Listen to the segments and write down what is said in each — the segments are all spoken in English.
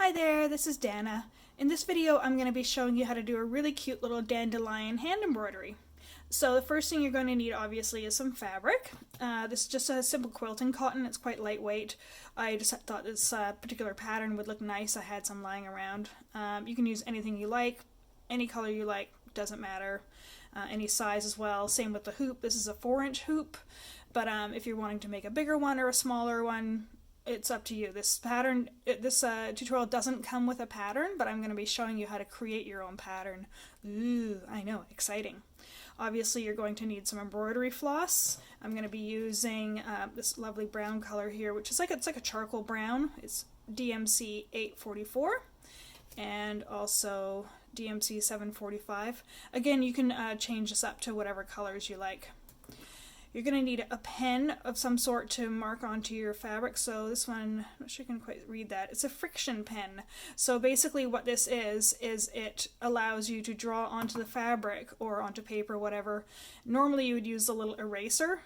Hi there, this is Dana. In this video I'm going to be showing you how to do a really cute little dandelion hand embroidery. So the first thing you're going to need obviously is some fabric. This is just a simple quilting cotton, it's quite lightweight. I just thought this particular pattern would look nice, I had some lying around. You can use anything you like, any color you like, doesn't matter. Any size as well, same with the hoop. This is a 4-inch hoop, but if you're wanting to make a bigger one or a smaller one, it's up to you. This pattern, this tutorial doesn't come with a pattern, but I'm going to be showing you how to create your own pattern. Ooh, I know, exciting. Obviously you're going to need some embroidery floss. I'm going to be using this lovely brown color here, which is it's like a charcoal brown. It's DMC 844 and also DMC 745. Again, you can change this up to whatever colors you like. You're going to need a pen of some sort to mark onto your fabric. So this one, I'm not sure you can quite read that. It's a FRIXION pen. So basically what this is it allows you to draw onto the fabric or onto paper, whatever. Normally you would use a little eraser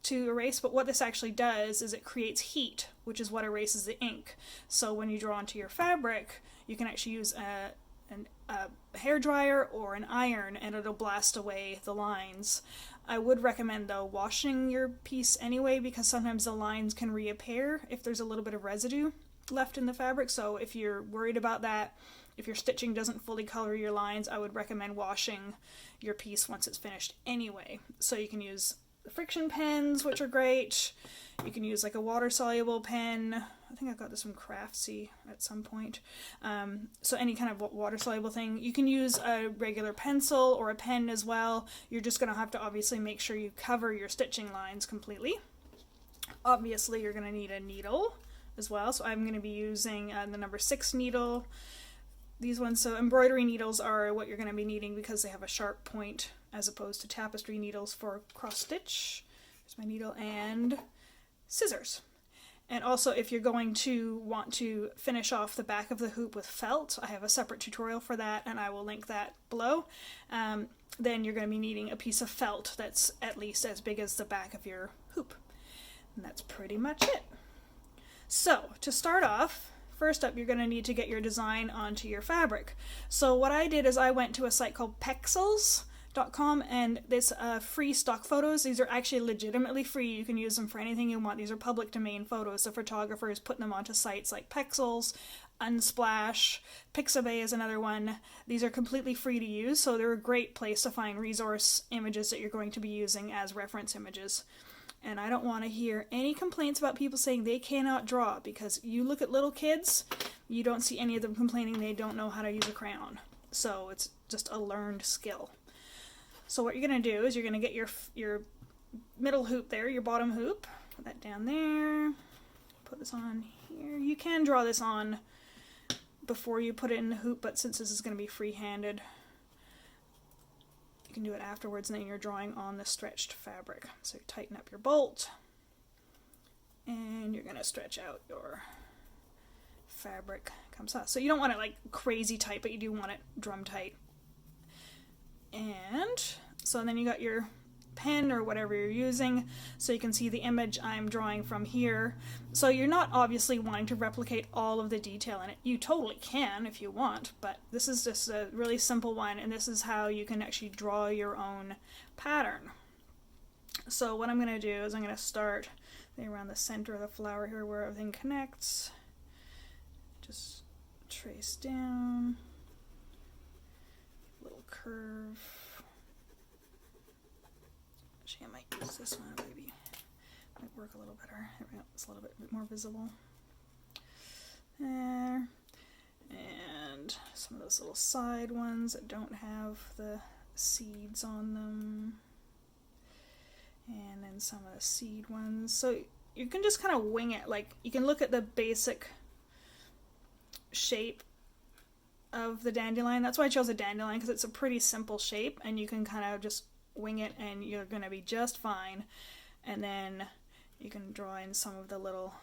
to erase, but what this actually does is it creates heat, which is what erases the ink. So when you draw onto your fabric, you can actually use a hairdryer or an iron and it'll blast away the lines. I would recommend though washing your piece anyway, because sometimes the lines can reappear if there's a little bit of residue left in the fabric. So if you're worried about that, if your stitching doesn't fully color your lines, I would recommend washing your piece once it's finished anyway. So you can use the FRIXION pens, which are great. You can use like a water-soluble pen. I think I got this from Craftsy at some point. So any kind of water-soluble thing. You can use a regular pencil or a pen as well. You're just going to have to obviously make sure you cover your stitching lines completely. Obviously you're going to need a needle as well. So I'm going to be using the number 6 needle. These ones, so embroidery needles are what you're going to be needing because they have a sharp point as opposed to tapestry needles for cross stitch. Here's my needle and scissors. And also if you're going to want to finish off the back of the hoop with felt, I have a separate tutorial for that and I will link that below. Then you're going to be needing a piece of felt that's at least as big as the back of your hoop. And that's pretty much it. So to start off, first up, you're going to need to get your design onto your fabric. So what I did is I went to a site called Pexels.com and this free stock photos. These are actually legitimately free. You can use them for anything you want. These are public domain photos. The photographers put them onto sites like Pexels, Unsplash, Pixabay is another one. These are completely free to use, so they're a great place to find resource images that you're going to be using as reference images. And I don't want to hear any complaints about people saying they cannot draw, because you look at little kids, you don't see any of them complaining they don't know how to use a crayon. So it's just a learned skill. So what you're going to do is you're going to get your middle hoop there, your bottom hoop, put that down there, put this on here. You can draw this on before you put it in the hoop, but since this is going to be free-handed, you can do it afterwards, and then you're drawing on the stretched fabric. So you tighten up your bolt, and you're going to stretch out your fabric. Comes out. So you don't want it like crazy tight, but you do want it drum tight. And so then you got your pen or whatever you're using, so you can see the image I'm drawing from here. So you're not obviously wanting to replicate all of the detail in it. You totally can if you want, but this is just a really simple one, and this is how you can actually draw your own pattern. So what I'm going to do is I'm going to start around the center of the flower here where everything connects. Just trace down, little curve. Actually, I might use this one, maybe might work a little better. There we go. It's a little bit more visible. There. And some of those little side ones that don't have the seeds on them. And then some of the seed ones. So you can just kind of wing it. Like, you can look at the basic shape of the dandelion. That's why I chose a dandelion, because it's a pretty simple shape, and you can kind of just wing it and you're going to be just fine. And then you can draw in some of the little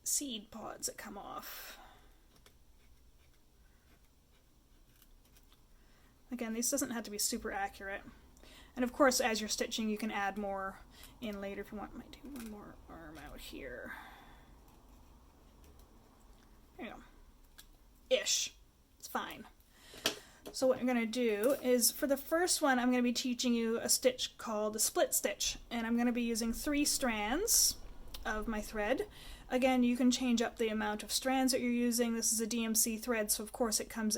seed pods that come off. Again, this doesn't have to be super accurate. And of course, as you're stitching, you can add more in later if you want. I might do one more arm out here. you know, ish. It's fine. So what I'm going to do is, for the first one, I'm going to be teaching you a stitch called a split stitch, and I'm going to be using 3 strands of my thread. Again, you can change up the amount of strands that you're using. This is a DMC thread, so of course it comes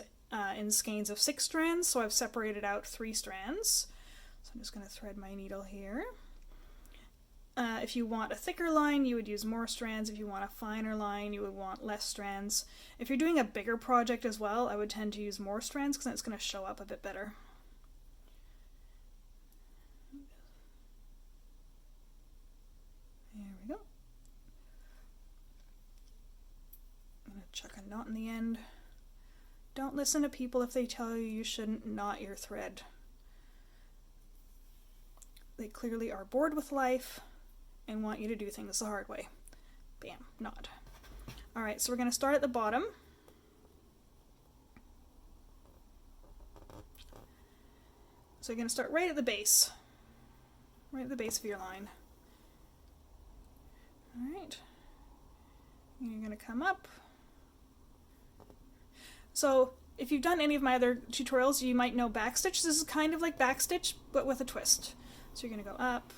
in skeins of 6 strands, so I've separated out 3 strands. So I'm just going to thread my needle here. If you want a thicker line, you would use more strands. If you want a finer line, you would want less strands. If you're doing a bigger project as well, I would tend to use more strands because then it's going to show up a bit better. There we go. I'm going to chuck a knot in the end. Don't listen to people if they tell you you shouldn't knot your thread. They clearly are bored with life and want you to do things the hard way. Bam, knot. Alright, so we're going to start at the bottom. So you're going to start right at the base. Right at the base of your line. Alright. You're going to come up. So if you've done any of my other tutorials, you might know backstitch. This is kind of like backstitch, but with a twist. So you're going to go up.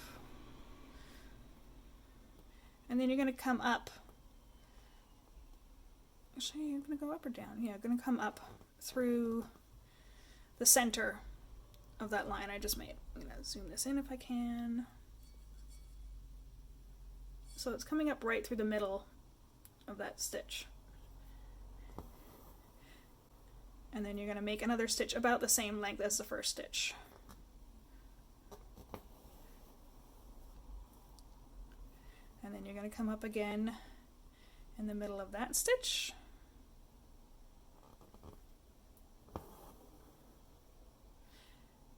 And then you're going to come up. Actually, you're going to go up or down? Yeah, you're going to come up through the center of that line I just made. I'm going to zoom this in if I can. So it's coming up right through the middle of that stitch. And then you're going to make another stitch about the same length as the first stitch. And then you're going to come up again in the middle of that stitch.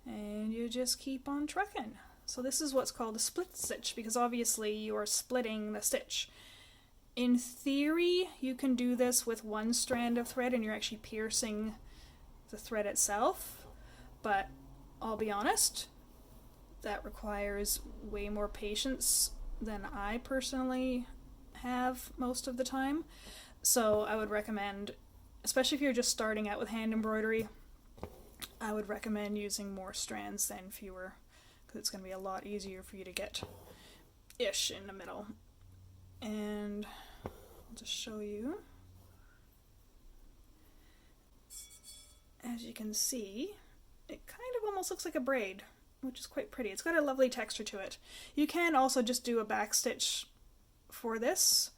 And you just keep on trucking. So this is what's called a split stitch, because obviously you are splitting the stitch. In theory, you can do this with 1 strand of thread and you're actually piercing the thread itself, but I'll be honest, that requires way more patience than I personally have most of the time. So I would recommend, especially if you're just starting out with hand embroidery, I would recommend using more strands than fewer, because it's going to be a lot easier for you to get ish in the middle. And I'll just show you. As you can see, it kind of almost looks like a braid, which is quite pretty. It's got a lovely texture to it. You can also just do a back stitch for this.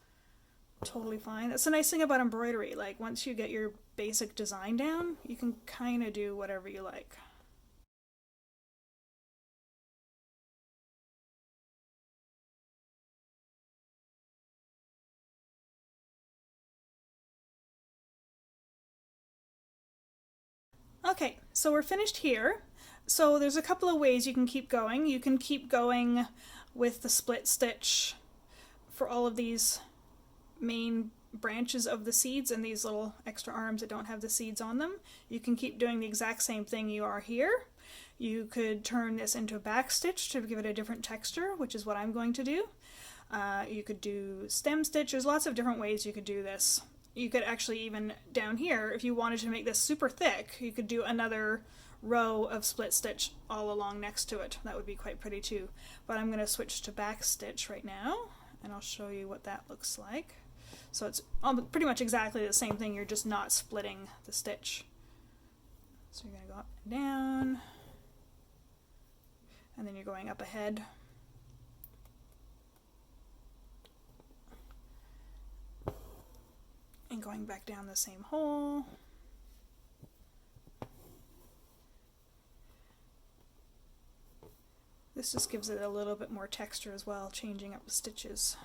Totally fine. That's the nice thing about embroidery. Like, once you get your basic design down, you can kind of do whatever you like. Okay, so we're finished here. So there's a couple of ways you can keep going. You can keep going with the split stitch for all of these main branches of the seeds and these little extra arms that don't have the seeds on them. You can keep doing the exact same thing you are here. You could turn this into a back stitch to give it a different texture, which is what I'm going to do. You could do stem stitch. There's lots of different ways you could do this. You could actually, even down here, if you wanted to make this super thick, you could do another row of split stitch all along next to it. That would be quite pretty too. But I'm going to switch to back stitch right now, and I'll show you what that looks like. So it's pretty much exactly the same thing, you're just not splitting the stitch. So you're going to go up and down, and then you're going up ahead. And going back down the same hole. This just gives it a little bit more texture as well, changing up the stitches.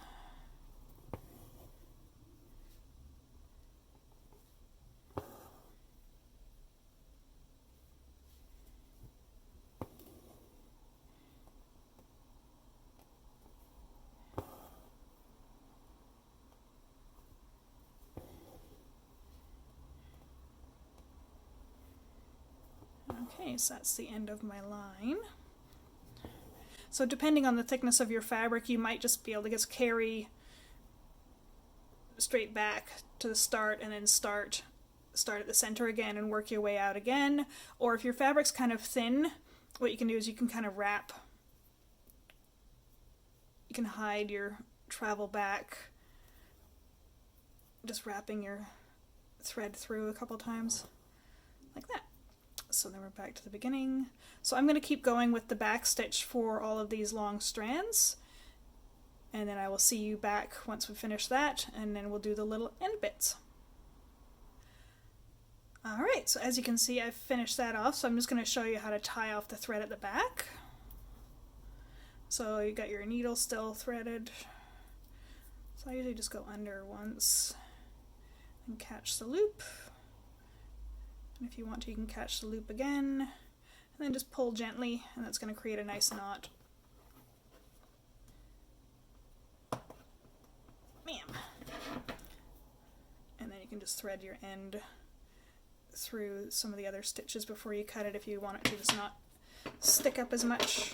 Okay, so that's the end of my line. So depending on the thickness of your fabric, you might just be able to just carry straight back to the start and then start at the center again and work your way out again. Or if your fabric's kind of thin, what you can do is you can kind of wrap, you can hide your travel back, just wrapping your thread through a couple times like that. So then we're back to the beginning. So I'm going to keep going with the back stitch for all of these long strands, and then I will see you back once we finish that, and then we'll do the little end bits. Alright, so as you can see, I've finished that off, so I'm just going to show you how to tie off the thread at the back. So you got your needle still threaded. So I usually just go under once and catch the loop. And if you want to, you can catch the loop again, and then just pull gently, and that's going to create a nice knot. Bam! And then you can just thread your end through some of the other stitches before you cut it if you want it to just not stick up as much.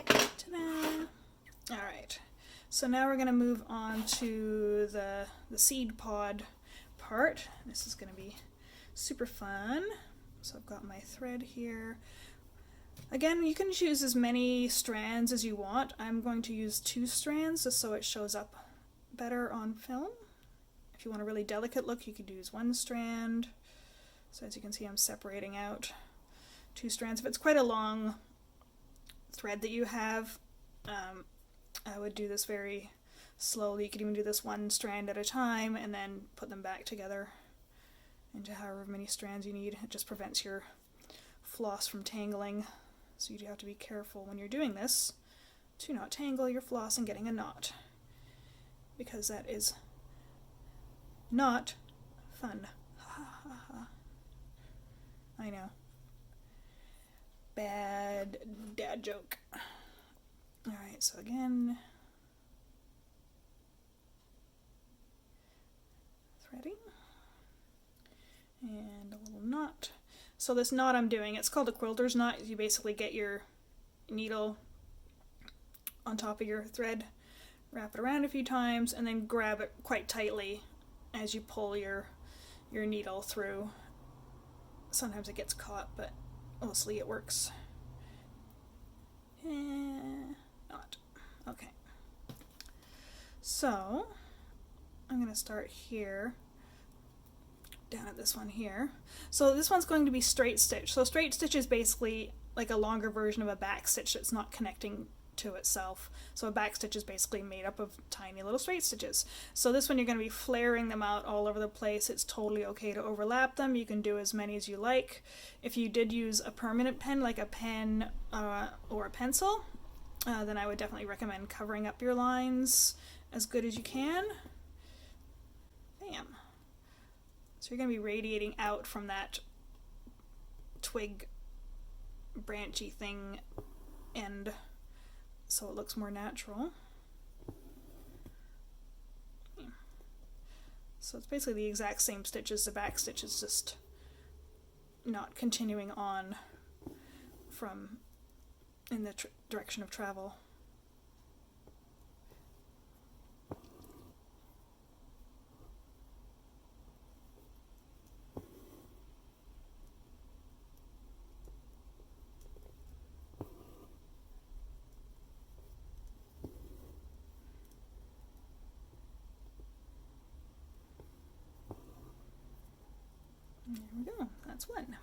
Ta-da! Alright, so now we're going to move on to the seed pod part. This is going to be super fun. So I've got my thread here. Again, you can choose as many strands as you want. I'm going to use 2 strands just so it shows up better on film. If you want a really delicate look, you could use 1 strand. So as you can see, I'm separating out 2 strands. If it's quite a long thread that you have, I would do this very slowly. You could even do this 1 strand at a time and then put them back together into however many strands you need. It just prevents your floss from tangling. So you do have to be careful when you're doing this to not tangle your floss and getting a knot, because that is not fun. I know. Bad dad joke. Alright, so again, threading, and a little knot. So this knot I'm doing, it's called a quilter's knot. You basically get your needle on top of your thread, wrap it around a few times, and then grab it quite tightly as you pull your needle through. Sometimes it gets caught, but mostly it works. Not. Okay. So I'm going to start here, down at this one here. So this one's going to be straight stitch. So straight stitch is basically like a longer version of a back stitch that's not connecting to itself. So a back stitch is basically made up of tiny little straight stitches. So this one you're going to be flaring them out all over the place. It's totally okay to overlap them. You can do as many as you like. If you did use a permanent pen, like a pen or a pencil, then I would definitely recommend covering up your lines as good as you can. Bam. So you're going to be radiating out from that twig branchy thing end, so it looks more natural. So it's basically the exact same stitch as the back stitch, it's just not continuing on from in the direction of travel. There we go, that's one.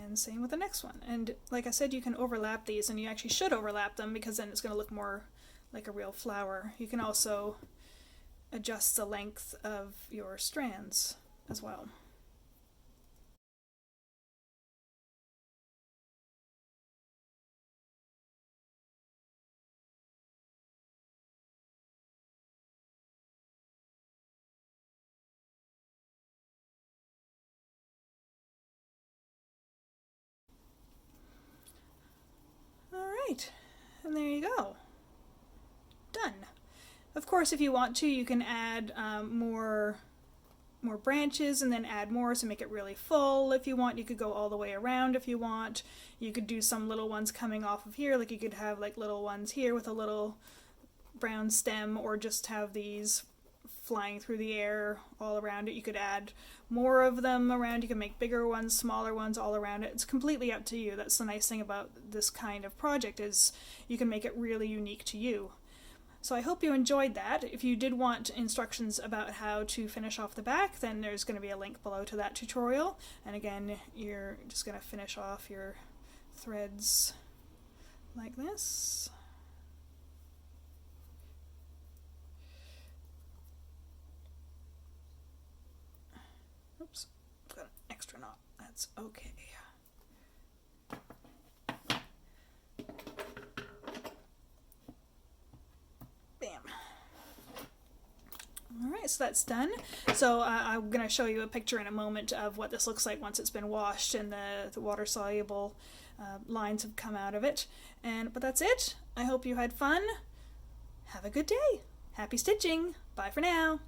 And same with the next one. And like I said, you can overlap these, and you actually should overlap them because then it's going to look more like a real flower. You can also adjust the length of your strands as well. Alright, and there you go. Done. Of course, if you want to, you can add more branches and then add more to make it really full. If you want, you could go all the way around if you want. You could do some little ones coming off of here, like you could have like little ones here with a little brown stem or just have these flying through the air all around it. You could add more of them around. You can make bigger ones, smaller ones all around it. It's completely up to you. That's the nice thing about this kind of project, is you can make it really unique to you. So I hope you enjoyed that. If you did want instructions about how to finish off the back, then there's going to be a link below to that tutorial. And again, you're just going to finish off your threads like this. Oops, I've got an extra knot. That's okay. Bam. Alright, so that's done. So I'm going to show you a picture in a moment of what this looks like once it's been washed and the water-soluble lines have come out of it. But that's it. I hope you had fun. Have a good day. Happy stitching. Bye for now.